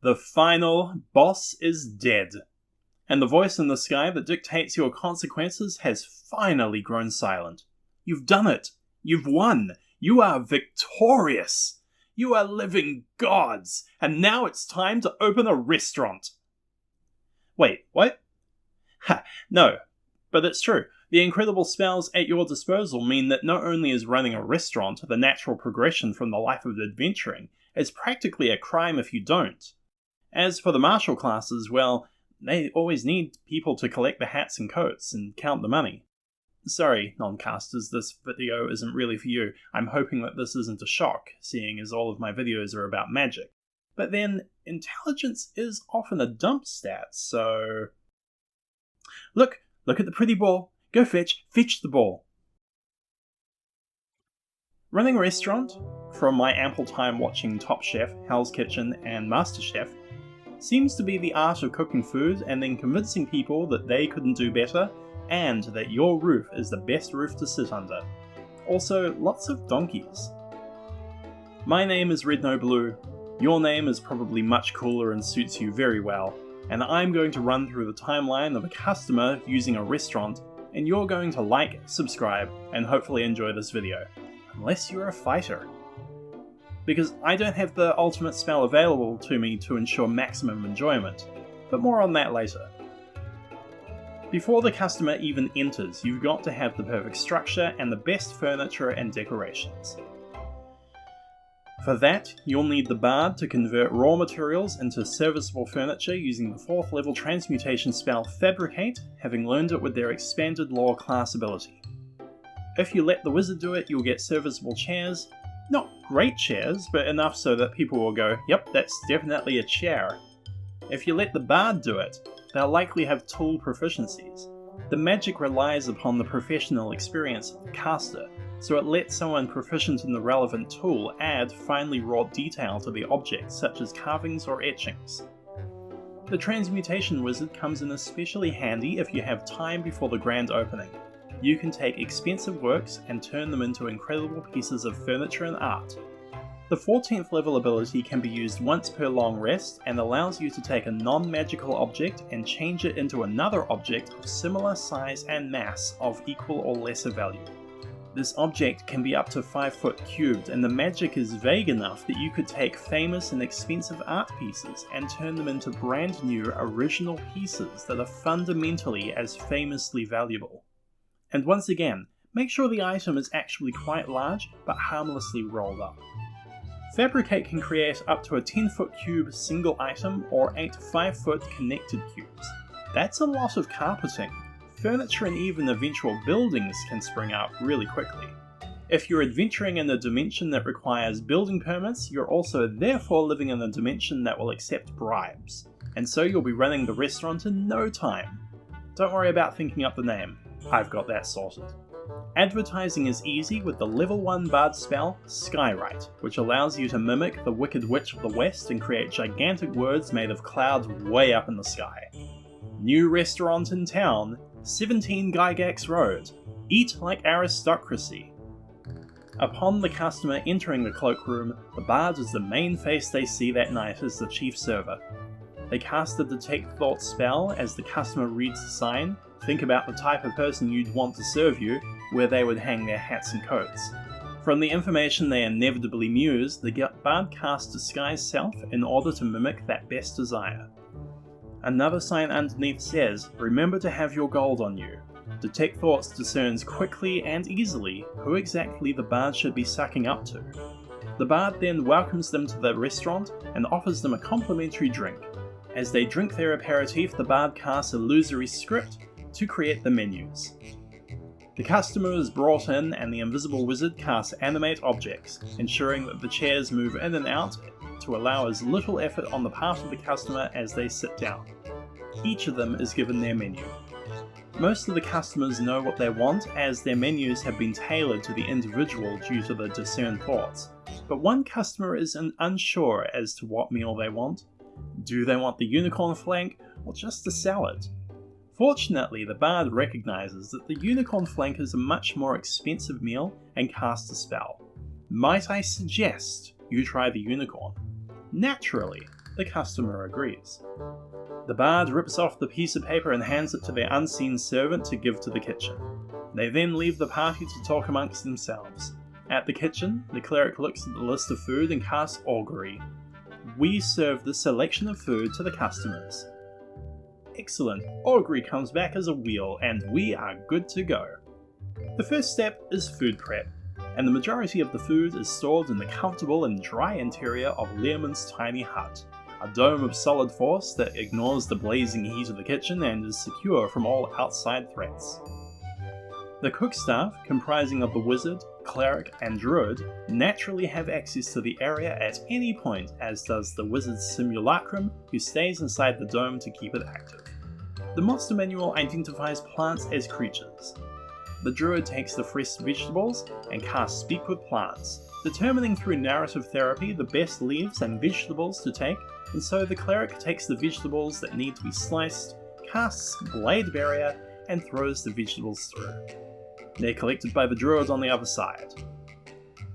The final boss is dead, and the voice in the sky that dictates your consequences has finally grown silent. You've done it! You've won! You are victorious! You are living gods! And now it's time to open a restaurant! Wait, what? Ha, no, but it's true. The incredible spells at your disposal mean that not only is running a restaurant the natural progression from the life of adventuring, it's practically a crime if you don't. As for the martial classes, well, they always need people to collect the hats and coats and count the money. Sorry, non-casters, this video isn't really for you. I'm hoping that this isn't a shock, seeing as all of my videos are about magic. But then, intelligence is often a dump stat, so... Look at the pretty ball. Go fetch the ball. Running a restaurant, from my ample time watching Top Chef, Hell's Kitchen, and MasterChef, seems to be the art of cooking food and then convincing people that they couldn't do better, and that your roof is the best roof to sit under. Also, lots of donkeys. My name is rednoblue, your name is probably much cooler and suits you very well, and I'm going to run through the timeline of a customer using a restaurant, and you're going to like, subscribe, and hopefully enjoy this video. Unless you're a fighter. Because I don't have the ultimate spell available to me to ensure maximum enjoyment, but more on that later. Before the customer even enters, you've got to have the perfect structure and the best furniture and decorations. For that, you'll need the bard to convert raw materials into serviceable furniture using the 4th level transmutation spell Fabricate, having learned it with their expanded lore class ability. If you let the wizard do it, you'll get serviceable chairs. Not great chairs, but enough so that people will go, yep, that's definitely a chair. If you let the bard do it, they'll likely have tool proficiencies. The magic relies upon the professional experience of the caster, so it lets someone proficient in the relevant tool add finely wrought detail to the object, such as carvings or etchings. The transmutation wizard comes in especially handy if you have time before the grand opening. You can take expensive works and turn them into incredible pieces of furniture and art. The 14th level ability can be used once per long rest and allows you to take a non-magical object and change it into another object of similar size and mass of equal or lesser value. This object can be up to 5 foot cubed, and the magic is vague enough that you could take famous and expensive art pieces and turn them into brand new original pieces that are fundamentally as famously valuable. And once again, make sure the item is actually quite large but harmlessly rolled up. Fabricate can create up to a 10-foot cube single item or 8 5-foot connected cubes. That's a lot of carpeting. Furniture and even eventual buildings can spring up really quickly. If you're adventuring in a dimension that requires building permits, you're also therefore living in a dimension that will accept bribes, and so you'll be running the restaurant in no time. Don't worry about thinking up the name. I've got that sorted. Advertising is easy with the level 1 bard spell, Skywrite, which allows you to mimic the Wicked Witch of the West and create gigantic words made of clouds way up in the sky. New restaurant in town, 17 Gygax Road. Eat like aristocracy. Upon the customer entering the cloakroom, the bard is the main face they see that night as the chief server. They cast the Detect Thought spell as the customer reads the sign. Think about the type of person you'd want to serve you, where they would hang their hats and coats. From the information they inevitably muse, the bard casts Disguise Self in order to mimic that best desire. Another sign underneath says, remember to have your gold on you. Detect Thoughts discerns quickly and easily who exactly the bard should be sucking up to. The bard then welcomes them to the restaurant and offers them a complimentary drink. As they drink their aperitif, the bard casts illusory script to create the menus. The customer is brought in and the invisible wizard casts animate objects, ensuring that the chairs move in and out to allow as little effort on the part of the customer as they sit down. Each of them is given their menu. Most of the customers know what they want as their menus have been tailored to the individual due to the discerned thoughts, but one customer is unsure as to what meal they want. Do they want the unicorn flank or just the salad? Fortunately, the bard recognizes that the unicorn flank is a much more expensive meal and casts a spell. Might I suggest you try the unicorn? Naturally, The customer agrees. The bard rips off the piece of paper and hands it to their unseen servant to give to the kitchen. They then leave the party to talk amongst themselves. At the kitchen, the cleric looks at the list of food and casts augury. We serve this selection of food to the customers. Excellent, augury comes back as a wheel and we are good to go. The first step is food prep, and the majority of the food is stored in the comfortable and dry interior of Learmon's tiny hut, a dome of solid force that ignores the blazing heat of the kitchen and is secure from all outside threats. The cook staff, comprising of the wizard, cleric, and druid, naturally have access to the area at any point, as does the wizard's simulacrum, who stays inside the dome to keep it active. The monster manual identifies plants as creatures. The druid takes the fresh vegetables and casts Speak with Plants, determining through narrative therapy the best leaves and vegetables to take, and so the cleric takes the vegetables that need to be sliced, casts Blade Barrier, and throws the vegetables through. They're collected by the druid on the other side.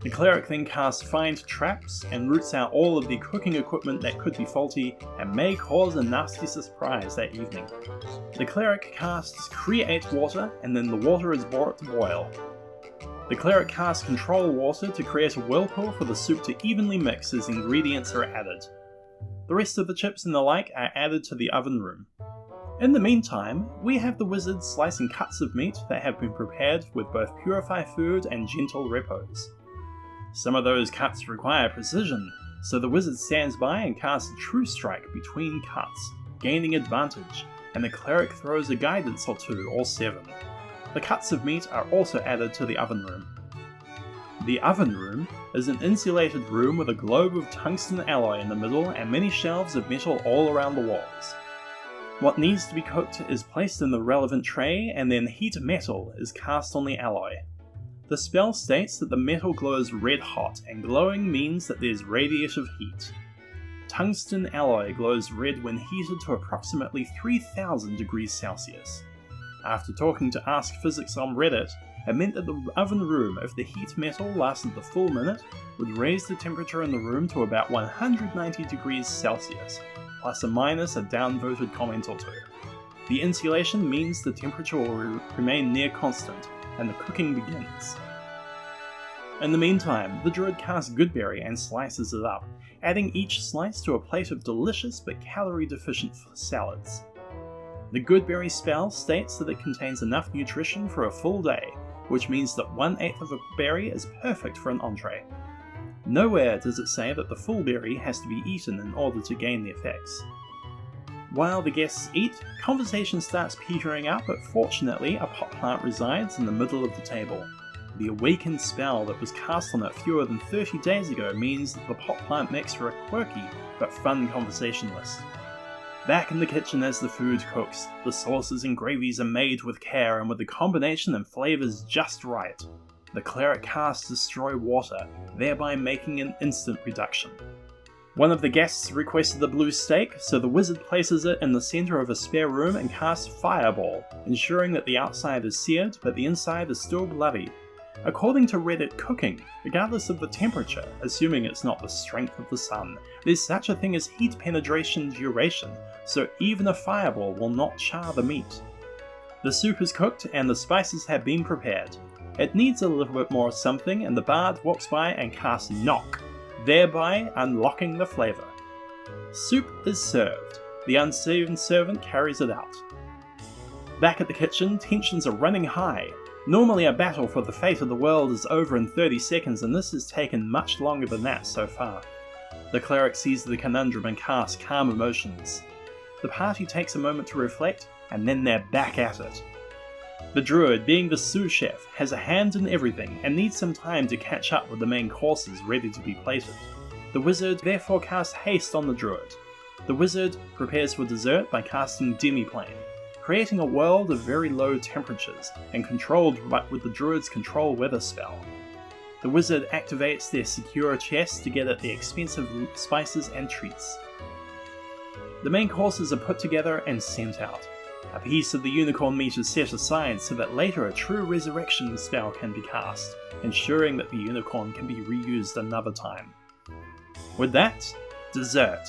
The cleric then casts Find Traps and roots out all of the cooking equipment that could be faulty and may cause a nasty surprise that evening. The cleric casts Create Water and then the water is brought to boil. The cleric casts Control Water to create a whirlpool for the soup to evenly mix as ingredients are added. The rest of the chips and the like are added to the oven room. In the meantime, we have the wizard slicing cuts of meat that have been prepared with both Purify Food and Gentle Repos. Some of those cuts require precision, so the wizard stands by and casts True Strike between cuts, gaining advantage, and the cleric throws a guidance or 2 or 7. The cuts of meat are also added to the oven room. The oven room is an insulated room with a globe of tungsten alloy in the middle and many shelves of metal all around the walls. What needs to be cooked is placed in the relevant tray, and then heat metal is cast on the alloy. The spell states that the metal glows red hot, and glowing means that there's radiative heat. Tungsten alloy glows red when heated to approximately 3000 degrees Celsius. After talking to Ask Physics on Reddit, it meant that the oven room, if the heat metal lasted the full minute, would raise the temperature in the room to about 190 degrees Celsius, plus or minus a downvoted comment or 2. The insulation means the temperature will remain near constant, and the cooking begins. In the meantime, the druid casts Goodberry and slices it up, adding each slice to a plate of delicious but calorie-deficient salads. The Goodberry spell states that it contains enough nutrition for a full day, which means that 1/8 of a berry is perfect for an entree. Nowhere does it say that the full berry has to be eaten in order to gain the effects. While the guests eat, conversation starts petering out, but fortunately a pot plant resides in the middle of the table. The awakened spell that was cast on it fewer than 30 days ago means that the pot plant makes for a quirky but fun conversationalist. Back in the kitchen as the food cooks, the sauces and gravies are made with care and with the combination and flavours just right. The cleric casts Destroy Water, thereby making an instant reduction. One of the guests requested the blue steak, so the wizard places it in the centre of a spare room and casts Fireball, ensuring that the outside is seared but the inside is still bloody. According to Reddit Cooking, regardless of the temperature, assuming it's not the strength of the sun, there's such a thing as heat penetration duration, so even a fireball will not char the meat. The soup is cooked and the spices have been prepared. It needs a little bit more something, and the bard walks by and casts Knock, thereby unlocking the flavour. Soup is served. The unseen servant carries it out. Back at the kitchen, tensions are running high. Normally a battle for the fate of the world is over in 30 seconds, and this has taken much longer than that so far. The cleric sees the conundrum and casts Calm Emotions. The party takes a moment to reflect, and then they're back at it. The druid, being the sous chef, has a hand in everything and needs some time to catch up with the main courses ready to be plated. The wizard therefore casts Haste on the druid. The wizard prepares for dessert by casting Demiplane, creating a world of very low temperatures and controlled with the druid's Control Weather spell. The wizard activates their secure chest to get at the expensive spices and treats. The main courses are put together and sent out. A piece of the unicorn meat is set aside so that later a true resurrection spell can be cast, ensuring that the unicorn can be reused another time. With that, dessert.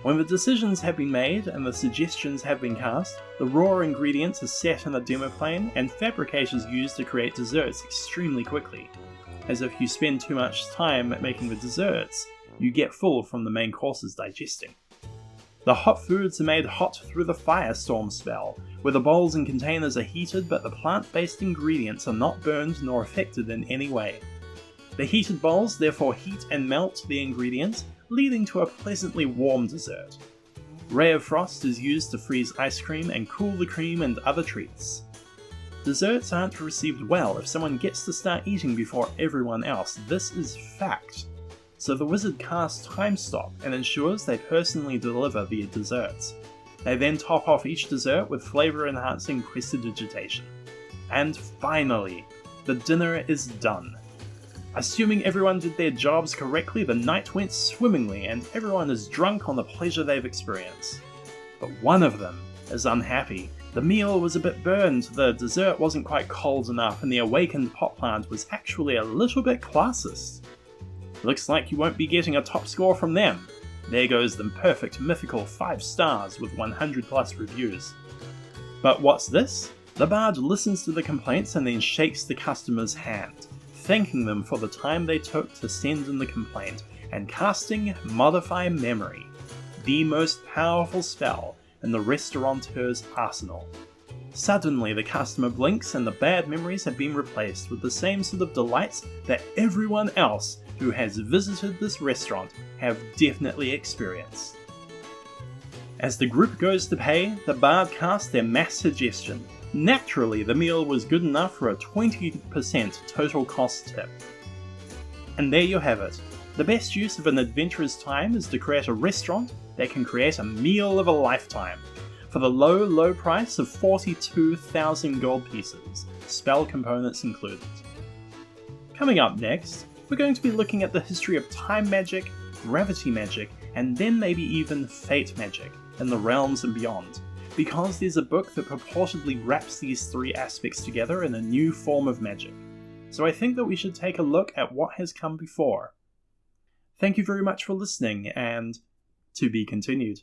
When the decisions have been made and the suggestions have been cast, the raw ingredients are set in a demo plane and fabricators used to create desserts extremely quickly. As if you spend too much time making the desserts, you get full from the main courses digesting. The hot foods are made hot through the firestorm spell, where the bowls and containers are heated but the plant-based ingredients are not burned nor affected in any way. The heated bowls therefore heat and melt the ingredients, leading to a pleasantly warm dessert. Ray of Frost is used to freeze ice cream and cool the cream and other treats. Desserts aren't received well if someone gets to start eating before everyone else. This is fact. So the wizard casts Time Stop and ensures they personally deliver the desserts. They then top off each dessert with flavor-enhancing prestidigitation. And finally, the dinner is done. Assuming everyone did their jobs correctly, the night went swimmingly and everyone is drunk on the pleasure they've experienced. But one of them is unhappy. The meal was a bit burned, the dessert wasn't quite cold enough, and the awakened pot plant was actually a little bit classist. Looks like you won't be getting a top score from them. There goes the perfect mythical 5 stars with 100+ reviews. But what's this? The bard listens to the complaints and then shakes the customer's hand, thanking them for the time they took to send in the complaint, and casting Modify Memory, the most powerful spell in the restaurateur's arsenal. Suddenly the customer blinks and the bad memories have been replaced with the same sort of delights that everyone else who has visited this restaurant have definitely experienced. As the group goes to pay, the bard casts their mass suggestion. Naturally, the meal was good enough for a 20% total cost tip. And there you have it. The best use of an adventurer's time is to create a restaurant that can create a meal of a lifetime for the low price of 42,000 gold pieces, spell components included. Coming up next, we're going to be looking at the history of time magic, gravity magic, and then maybe even fate magic in the realms and beyond, because there's a book that purportedly wraps these 3 aspects together in a new form of magic. So I think that we should take a look at what has come before. Thank you very much for listening, and to be continued.